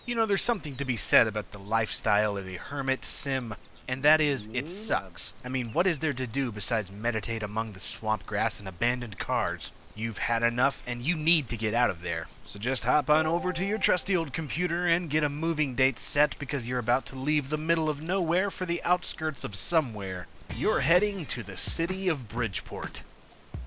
You know, there's something to be said about the lifestyle of a hermit sim, and that is, it sucks. I mean, what is there to do besides meditate among the swamp grass and abandoned cars? You've had enough, and you need to get out of there. So just hop on over to your trusty old computer and get a moving date set because you're about to leave the middle of nowhere for the outskirts of somewhere. You're heading to the city of Bridgeport.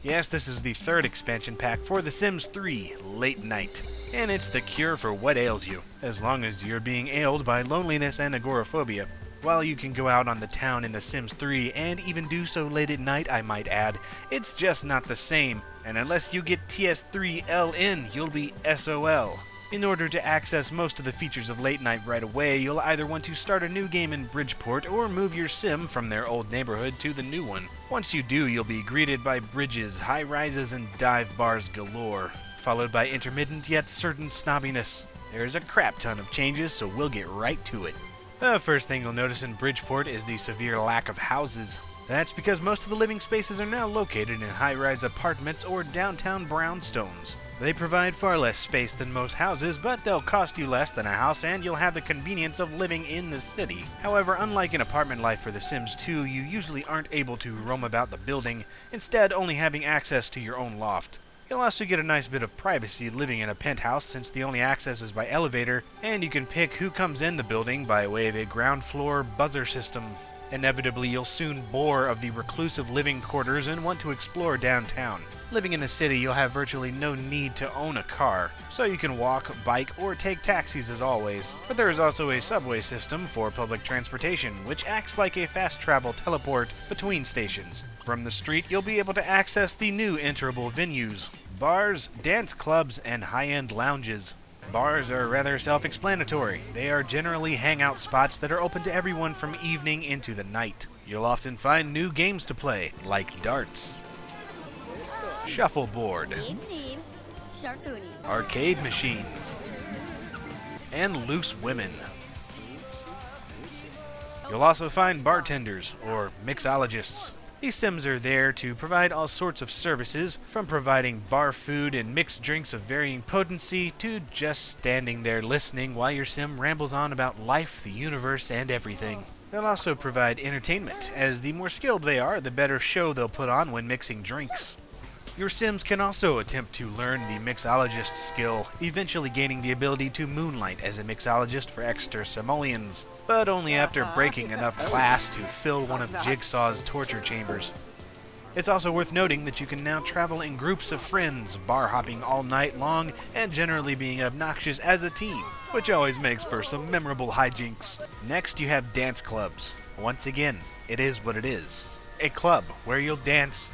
Yes, this is the third expansion pack for The Sims 3, Late Night. And it's the cure for what ails you, as long as you're being ailed by loneliness and agoraphobia. While you can go out on the town in The Sims 3, and even do so late at night, I might add, it's just not the same, and unless you get TS3L in, you'll be SOL. In order to access most of the features of Late Night right away, you'll either want to start a new game in Bridgeport or move your sim from their old neighborhood to the new one. Once you do, you'll be greeted by bridges, high rises, and dive bars galore, followed by intermittent yet certain snobbiness. There's a crap ton of changes, so we'll get right to it. The first thing you'll notice in Bridgeport is the severe lack of houses. That's because most of the living spaces are now located in high-rise apartments or downtown brownstones. They provide far less space than most houses, but they'll cost you less than a house and you'll have the convenience of living in the city. However, unlike in apartment life for The Sims 2, you usually aren't able to roam about the building, instead only having access to your own loft. You'll also get a nice bit of privacy living in a penthouse since the only access is by elevator, and you can pick who comes in the building by way of a ground floor buzzer system. Inevitably, you'll soon bore of the reclusive living quarters and want to explore downtown. Living in the city, you'll have virtually no need to own a car, so you can walk, bike, or take taxis as always. But there is also a subway system for public transportation, which acts like a fast travel teleport between stations. From the street, you'll be able to access the new enterable venues: bars, dance clubs, and high-end lounges. Bars are rather self-explanatory. They are generally hangout spots that are open to everyone from evening into the night. You'll often find new games to play, like darts, shuffleboard, arcade machines, and loose women. You'll also find bartenders, or mixologists. These Sims are there to provide all sorts of services, from providing bar food and mixed drinks of varying potency to just standing there listening while your Sim rambles on about life, the universe, and everything. They'll also provide entertainment, as the more skilled they are, the better show they'll put on when mixing drinks. Your Sims can also attempt to learn the mixologist skill, eventually gaining the ability to moonlight as a mixologist for extra simoleons, but only after breaking enough glass to fill one of Jigsaw's torture chambers. It's also worth noting that you can now travel in groups of friends, bar hopping all night long, and generally being obnoxious as a team, which always makes for some memorable hijinks. Next, you have dance clubs. Once again, it is what it is. A club where you'll dance.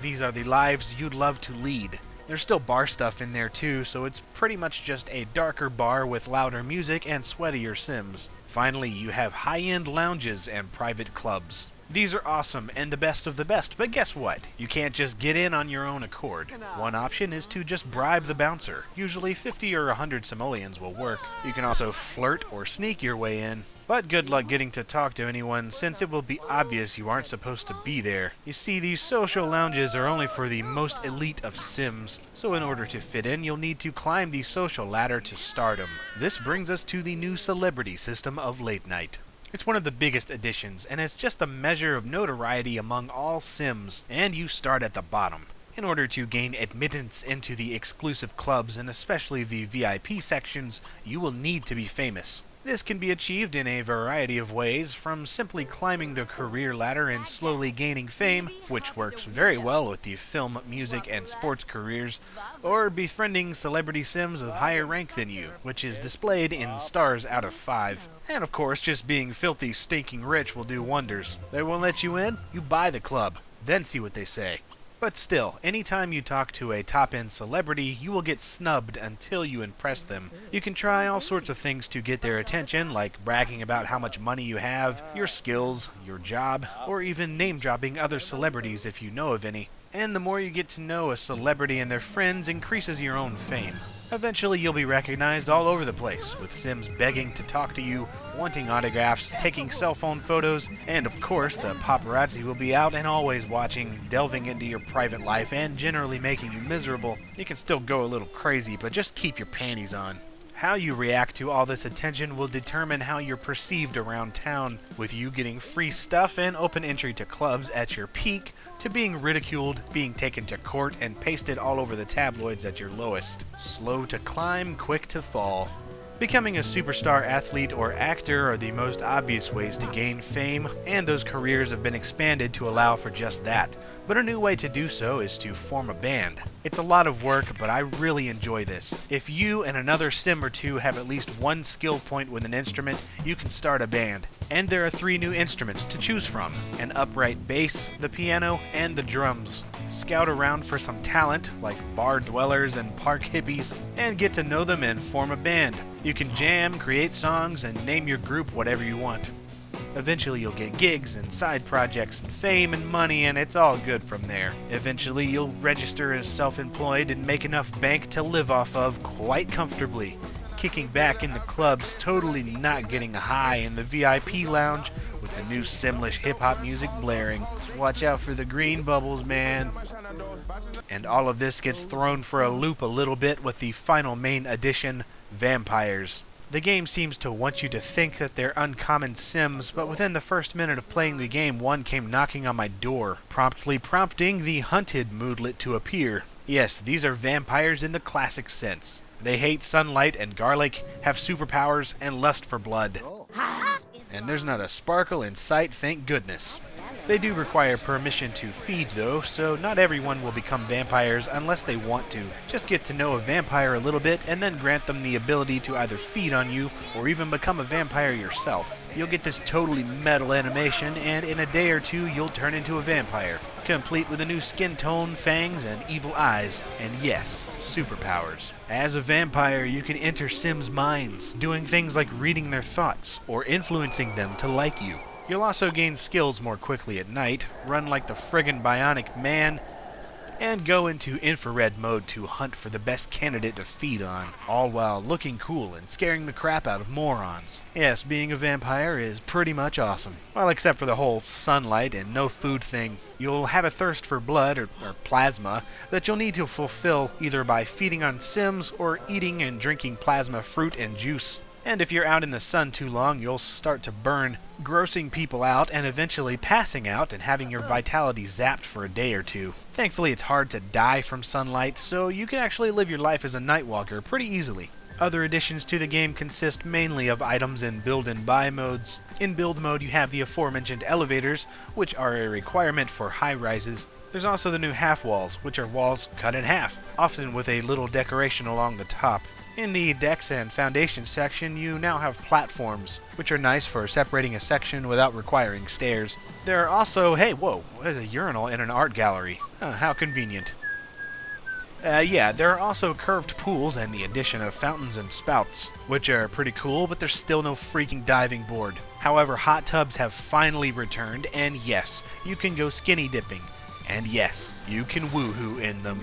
These are the lives you'd love to lead. There's still bar stuff in there too, so it's pretty much just a darker bar with louder music and sweatier Sims. Finally, you have high-end lounges and private clubs. These are awesome and the best of the best, but guess what? You can't just get in on your own accord. One option is to just bribe the bouncer. Usually 50 or 100 simoleons will work. You can also flirt or sneak your way in. But good luck getting to talk to anyone, since it will be obvious you aren't supposed to be there. You see, these social lounges are only for the most elite of Sims, so in order to fit in, you'll need to climb the social ladder to stardom. This brings us to the new celebrity system of Late Night. It's one of the biggest additions, and it's just a measure of notoriety among all Sims, and you start at the bottom. In order to gain admittance into the exclusive clubs, and especially the VIP sections, you will need to be famous. This can be achieved in a variety of ways, from simply climbing the career ladder and slowly gaining fame, which works very well with the film, music, and sports careers, or befriending celebrity Sims of higher rank than you, which is displayed in stars out of 5. And of course, just being filthy, stinking rich will do wonders. They won't let you in? You buy the club, then see what they say. But still, anytime you talk to a top-end celebrity, you will get snubbed until you impress them. You can try all sorts of things to get their attention, like bragging about how much money you have, your skills, your job, or even name-dropping other celebrities if you know of any. And the more you get to know a celebrity and their friends increases your own fame. Eventually you'll be recognized all over the place, with Sims begging to talk to you, wanting autographs, taking cell phone photos, and of course the paparazzi will be out and always watching, delving into your private life and generally making you miserable. You can still go a little crazy, but just keep your panties on. How you react to all this attention will determine how you're perceived around town, with you getting free stuff and open entry to clubs at your peak, to being ridiculed, being taken to court, and pasted all over the tabloids at your lowest. Slow to climb, quick to fall. Becoming a superstar athlete or actor are the most obvious ways to gain fame, and those careers have been expanded to allow for just that. But a new way to do so is to form a band. It's a lot of work, but I really enjoy this. If you and another sim or two have at least one skill point with an instrument, you can start a band. And there are 3 new instruments to choose from: an upright bass, the piano, and the drums. Scout around for some talent, like bar dwellers and park hippies, and get to know them and form a band. You can jam, create songs, and name your group whatever you want. Eventually you'll get gigs and side projects and fame and money, and it's all good from there. Eventually you'll register as self-employed and make enough bank to live off of quite comfortably. Kicking back in the clubs, totally not getting high in the VIP lounge with the new Simlish hip-hop music blaring. Just watch out for the green bubbles, man. And all of this gets thrown for a loop a little bit with the final main addition, Vampires. The game seems to want you to think that they're uncommon sims, but within the first minute of playing the game, one came knocking on my door, promptly prompting the hunted moodlet to appear. Yes, these are vampires in the classic sense. They hate sunlight and garlic, have superpowers, and lust for blood. And there's not a sparkle in sight, thank goodness. They do require permission to feed though, so not everyone will become vampires unless they want to. Just get to know a vampire a little bit and then grant them the ability to either feed on you or even become a vampire yourself. You'll get this totally metal animation, and in a day or two you'll turn into a vampire, complete with a new skin tone, fangs, and evil eyes, and yes, superpowers. As a vampire, you can enter Sims' minds, doing things like reading their thoughts or influencing them to like you. You'll also gain skills more quickly at night, run like the friggin' Bionic Man, and go into infrared mode to hunt for the best candidate to feed on, all while looking cool and scaring the crap out of morons. Yes, being a vampire is pretty much awesome. Well, except for the whole sunlight and no food thing. You'll have a thirst for blood or plasma that you'll need to fulfill either by feeding on Sims or eating and drinking plasma fruit and juice. And if you're out in the sun too long, you'll start to burn, grossing people out and eventually passing out and having your vitality zapped for a day or two. Thankfully, it's hard to die from sunlight, so you can actually live your life as a Nightwalker pretty easily. Other additions to the game consist mainly of items in build and buy modes. In build mode, you have the aforementioned elevators, which are a requirement for high-rises. There's also the new half walls, which are walls cut in half, often with a little decoration along the top. In the decks and foundation section, you now have platforms, which are nice for separating a section without requiring stairs. There are also, hey, whoa, there's a urinal in an art gallery. How convenient. There are also curved pools and the addition of fountains and spouts, which are pretty cool, but there's still no freaking diving board. However, hot tubs have finally returned, and yes, you can go skinny dipping. And yes, you can woohoo in them.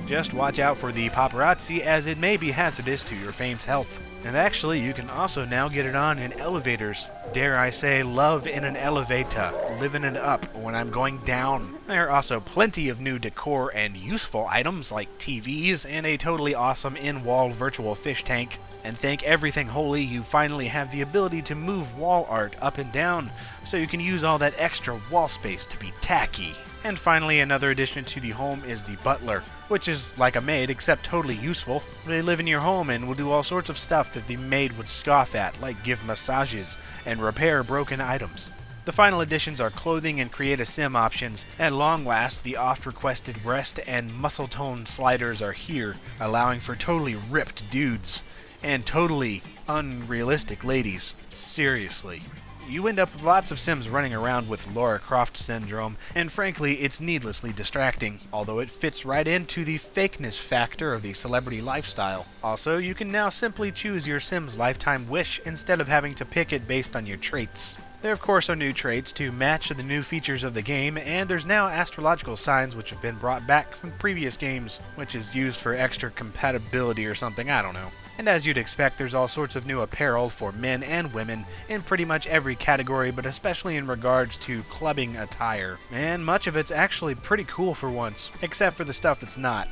Just watch out for the paparazzi, as it may be hazardous to your fame's health. And actually, you can also now get it on in elevators. Dare I say, love in an elevator, living it up when I'm going down. There are also plenty of new decor and useful items like TVs and a totally awesome in-wall virtual fish tank. And thank everything holy, you finally have the ability to move wall art up and down, so you can use all that extra wall space to be tacky. And finally, another addition to the home is the butler, which is like a maid except totally useful. They live in your home and will do all sorts of stuff that the maid would scoff at, like give massages and repair broken items. The final additions are clothing and create a sim options. At long last, the oft-requested breast and muscle tone sliders are here, allowing for totally ripped dudes. And totally unrealistic ladies. Seriously. You end up with lots of Sims running around with Lara Croft syndrome, and frankly, it's needlessly distracting, although it fits right into the fakeness factor of the celebrity lifestyle. Also, you can now simply choose your Sim's lifetime wish instead of having to pick it based on your traits. There of course are new traits to match the new features of the game, and there's now astrological signs which have been brought back from previous games, which is used for extra compatibility or something, I don't know. And as you'd expect, there's all sorts of new apparel for men and women in pretty much every category, but especially in regards to clubbing attire. And much of it's actually pretty cool for once, except for the stuff that's not.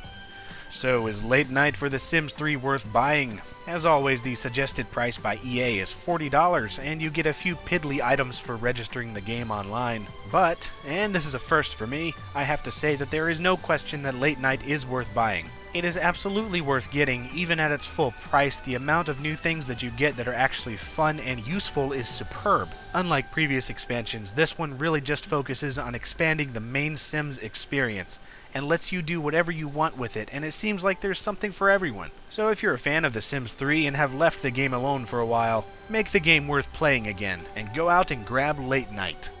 So is Late Night for The Sims 3 worth buying? As always, the suggested price by EA is $40, and you get a few piddly items for registering the game online. But, and this is a first for me, I have to say that there is no question that Late Night is worth buying. It is absolutely worth getting, even at its full price. The amount of new things that you get that are actually fun and useful is superb. Unlike previous expansions, this one really just focuses on expanding the main Sims experience, and lets you do whatever you want with it, and it seems like there's something for everyone. So if you're a fan of The Sims 3 and have left the game alone for a while, make the game worth playing again, and go out and grab Late Night.